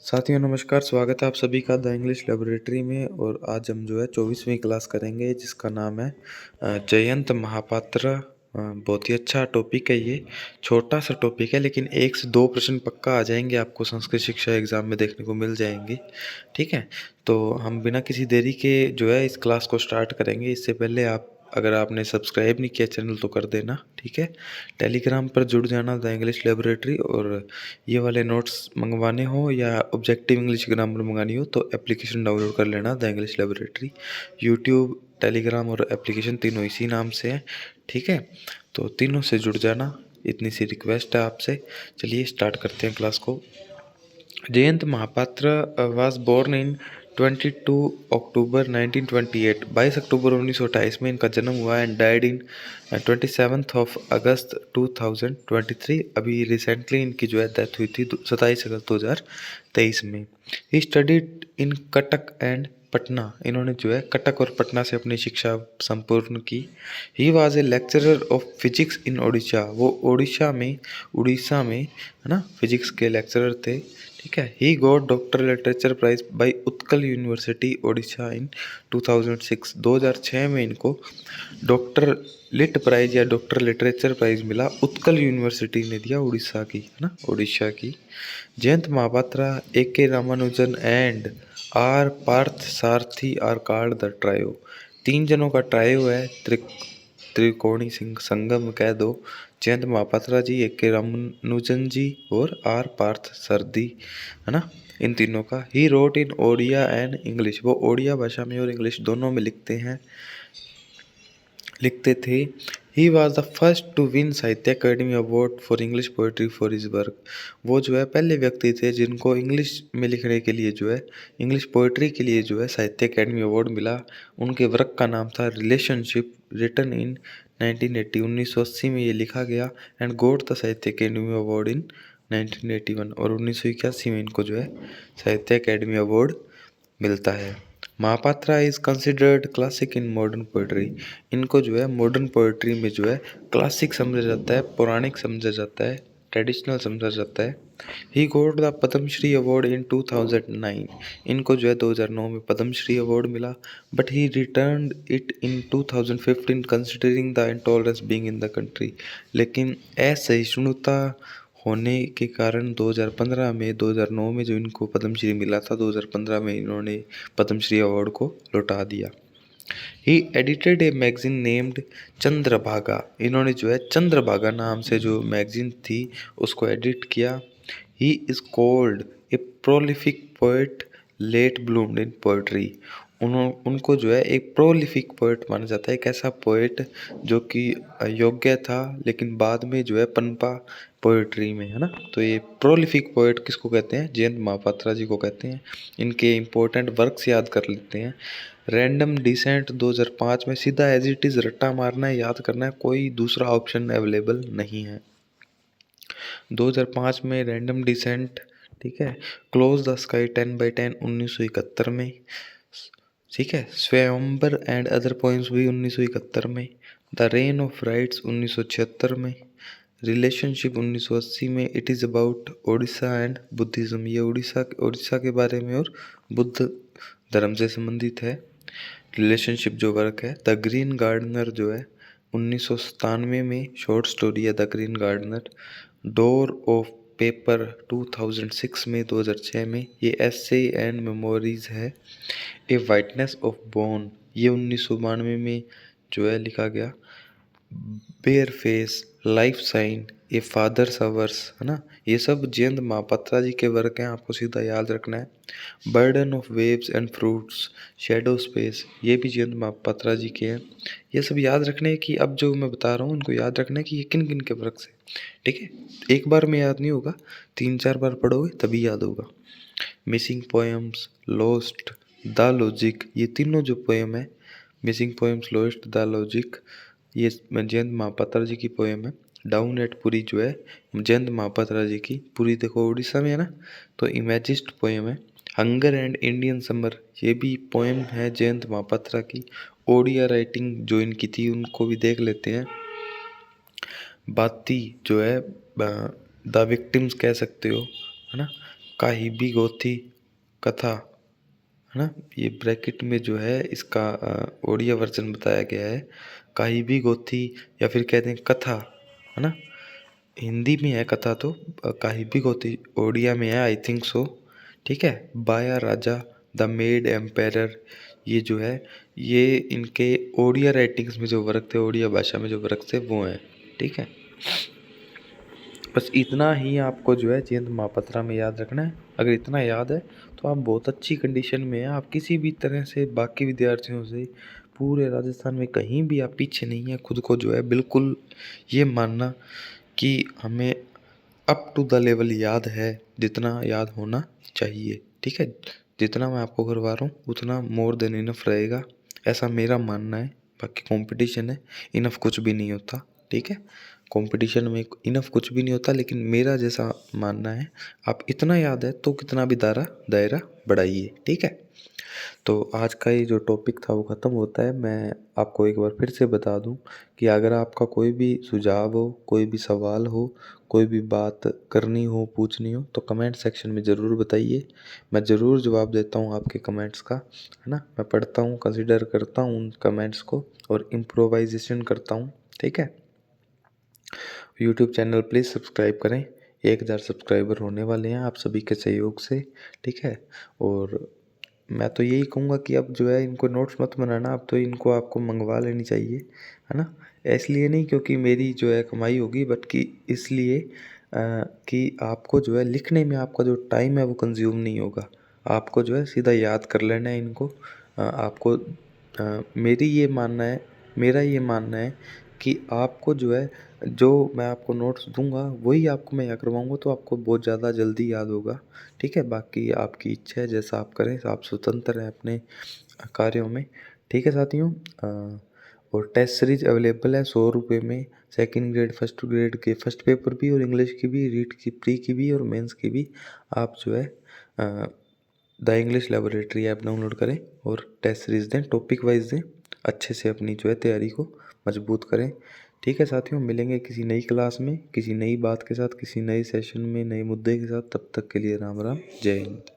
साथियों नमस्कार, स्वागत है आप सभी का द इंग्लिश लैबोरेटरी में। और आज हम जो है 24वीं क्लास करेंगे जिसका नाम है जयंत महापात्रा। बहुत ही अच्छा टॉपिक है। ये छोटा सा टॉपिक है लेकिन 1 से 2 प्रश्न पक्का आ जाएंगे, आपको संस्कृत शिक्षा एग्जाम में देखने को मिल जाएंगे। ठीक है, तो हम बिना किसी देरी के जो है इस क्लास को स्टार्ट करेंगे। इससे पहले आप अगर आपने सब्सक्राइब नहीं किया चैनल तो कर देना। ठीक है, टेलीग्राम पर जुड़ जाना द इंग्लिश लैबोरेटरी। और ये वाले नोट्स मंगवाने हो या ऑब्जेक्टिव इंग्लिश ग्रामर मंगानी हो तो एप्लीकेशन डाउनलोड कर लेना the English laboratory. YouTube, Telegram और एप्लीकेशन तीनों इसी नाम से है। ठीक है, तो तीनों से जुड़ जाना, इतनी सी रिक्वेस्ट है आपसे। चलिए स्टार्ट करते हैं क्लास को। Jayant Mahapatra was born in 22 October 1928। 22 October 1928 में इनका जन्म हुआ and died in 27 of August 2023। अभी रिसेंटली इनकी जो है डेथ हुई थी 27 अगस्त 2023 में। He studied in Cuttack and Patna. इन्होंने जो है कटक और पटना से अपनी शिक्षा संपूर्ण की। He was a lecturer of physics in Odisha. वो उड़ीसा में है ना, फिजिक्स के लेक्चरर थे। ठीक है, he got doctor literature prize by Utkal university Odisha in 2006। 2006 में इनको डॉक्टर लिट प्राइज या डॉक्टर लिटरेचर प्राइज मिला, उत्कल यूनिवर्सिटी ने दिया, उड़ीसा की है ना, उड़ीसा की। जयंत महापात्रा, ए के Ramanujan and are Partha Sarathi are called the trio. 3 जनों का ट्रायो है, त्रिकोणी सिंह संगम कह दो। जयंत महापात्रा जी, ए के रामानुजन जी और आर पार्थ सारथी है ना, इन तीनों का। He wrote in Odia and English. वो ओडिया भाषा में और इंग्लिश दोनों में लिखते थे। He was the first to win Sahitya Akademi award for English poetry for his work. वो जो है पहले व्यक्ति थे जिनको इंग्लिश में लिखने के लिए जो है, इंग्लिश पोएट्री के लिए जो है साहित्य अकेडमी अवार्ड मिला। उनके वर्क का नाम था रिलेशनशिप, रिटन इन 1980। 1980 में ये लिखा गया एंड गोट द साहित्य अकेडमी अवार्ड इन 1981। और 1981 में इनको जो है साहित्य अकेडमी अवार्ड मिलता है। Mahapatra is considered classic in modern poetry. इनको जो है मॉडर्न पोएट्री में जो है क्लासिक समझा जाता है, पौराणिक समझा जाता है, ट्रेडिशनल समझा जाता है। He got the Padmashri award in 2009। इनको जो है 2009 में पद्मश्री अवार्ड मिला, but he returned it in 2015 considering the intolerance being in the country. लेकिन असहिष्णुता होने के कारण 2009 में जो इनको पद्मश्री मिला था, 2015 में इन्होंने पद्मश्री अवार्ड को लौटा दिया। He edited a magazine named Chandrabhaga. इन्होंने जो है चंद्रभागा नाम से जो मैगजीन थी उसको एडिट किया। He is called a prolific poet late bloomed in poetry. उनको जो है एक प्रोलिफिक पोएट माना जाता है, एक ऐसा पोएट जो कि योग्य था लेकिन बाद में जो है पनपा पोएट्री में, है ना। तो ये प्रोलिफिक पोएट किसको कहते हैं? जयंत महापात्रा जी को कहते हैं। इनके इम्पोर्टेंट वर्क्स याद कर लेते हैं। रैंडम डिसेंट 2005 में, सीधा एज इट इज़ रट्टा मारना है, याद करना है, कोई दूसरा ऑप्शन अवेलेबल नहीं है। 2005 में रैंडम डिसेंट। ठीक है, क्लोज द स्काई 10/10 1971 में। ठीक है, स्वयंवर एंड अदर पोइम्स भी 1971 में। द रेन ऑफ राइट्स 1976 में। रिलेशनशिप 1980 में। It is about Odisha and Buddhism. ये उड़ीसा के बारे में और बुद्ध धर्म से संबंधित है। रिलेशनशिप जो वर्क है। द ग्रीन गार्डनर जो है 1997 में शॉर्ट स्टोरी है the green gardener. Door of paper 2006 में, 2006 में ये एसे एंड मेमोरीज है। ए वाइटनेस ऑफ बोन ये 1992 में जो है लिखा गया। Bare face, life sign, a father's hours, है ना, ये सब जयंत महापात्रा जी के वर्क हैं, आपको सीधा याद रखना है। Burden of waves and fruits, shadow space, ये भी जयंत महापात्रा जी के हैं। ये सब याद रखने हैं कि अब जो मैं बता रहा हूँ उनको याद रखना है कि ये किन किन के वर्क है। ठीक है, एक बार में याद नहीं होगा, 3-4 बार पढ़ोगे तभी याद होगा। Missing poems, lost, the logic, ये तीनों जो पोएम है, missing poems, lost, the logic, ये जयंत महापात्रा जी की पोएम है। डाउन एट पुरी जो है जयंत महापात्रा जी की, पुरी देखो उड़ीसा में है ना, तो इमेजिस्ट पोएम है। हंगर एंड इंडियन समर, ये भी पोएम है जयंत महापात्रा की। ओडिया राइटिंग जो इनकी थी उनको भी देख लेते हैं। बाती जो है द विक्टिम्स कह सकते हो, है ना। काहिबी गोथी कथा, है ना। ये ब्रैकेट में जो है इसका ओडिया वर्जन बताया गया है, काहिबी गोथी या फिर कहते हैं कथा, है ना। हिंदी में है कथा तो, काहिबी गोथी ओडिया में है आई थिंक सो, ठीक है। बाया राजा, द मेड एम्पायर, ये जो है ये इनके ओडिया राइटिंग्स में जो वर्क थे, ओडिया भाषा में जो वर्क थे वो हैं, ठीक है। बस इतना ही आपको जो है जयंत महापात्रा में याद रखना है। अगर इतना याद है तो आप बहुत अच्छी कंडीशन में हैं। आप किसी भी तरह से बाकी विद्यार्थियों से पूरे राजस्थान में कहीं भी आप पीछे नहीं हैं। खुद को जो है बिल्कुल ये मानना कि हमें अप टू द लेवल याद है, जितना याद होना चाहिए, ठीक है। जितना मैं आपको करवा रहा हूँ उतना मोर देन इनफ रहेगा, ऐसा मेरा मानना है। बाकी कंपटीशन है, इनफ कुछ भी नहीं होता, ठीक है। कंपटीशन में इनफ कुछ भी नहीं होता, लेकिन मेरा जैसा मानना है आप इतना याद है तो कितना भी दायरा बढ़ाइए, ठीक है। तो आज का ये जो टॉपिक था वो ख़त्म होता है। मैं आपको एक बार फिर से बता दूं कि अगर आपका कोई भी सुझाव हो, कोई भी सवाल हो, कोई भी बात करनी हो, पूछनी हो, तो कमेंट सेक्शन में ज़रूर बताइए। मैं ज़रूर जवाब देता हूँ आपके कमेंट्स का, है ना। मैं पढ़ता हूँ, कंसिडर करता हूँ उन कमेंट्स को और इम्प्रोवाइजेशन करता हूँ, ठीक है। यूट्यूब चैनल प्लीज़ सब्सक्राइब करें। 1000 सब्सक्राइबर होने वाले हैं आप सभी के सहयोग से, ठीक है। और मैं तो यही कहूँगा कि अब जो है इनको नोट्स मत बनाना, अब तो इनको आपको मंगवा लेनी चाहिए, है ना। इसलिए नहीं क्योंकि मेरी जो है कमाई होगी, बट कि इसलिए कि आपको जो है लिखने में आपका जो टाइम है वो कंज्यूम नहीं होगा। आपको जो है सीधा याद कर लेना है इनको। आपको मेरा ये मानना है कि आपको जो है, जो मैं आपको नोट्स दूंगा वही आपको मैं याद करवाऊंगा, तो आपको बहुत ज़्यादा जल्दी याद होगा, ठीक है। बाकी आपकी इच्छा है, जैसा आप करें, आप स्वतंत्र हैं अपने कार्यों में, ठीक है साथियों। और टेस्ट सीरीज अवेलेबल है 100 रुपये में, सेकंड ग्रेड फर्स्ट ग्रेड के फर्स्ट पेपर भी और इंग्लिश की भी, रीड की प्री की भी और मेंस की भी। आप जो है the English laboratory app download करें और टेस्ट सीरीज दें, टॉपिक वाइज दें, अच्छे से अपनी जो है तैयारी को मजबूत करें, ठीक है साथियों। मिलेंगे किसी नई क्लास में, किसी नई बात के साथ, किसी नए सेशन में, नए मुद्दे के साथ। तब तक के लिए राम राम, जय हिंद।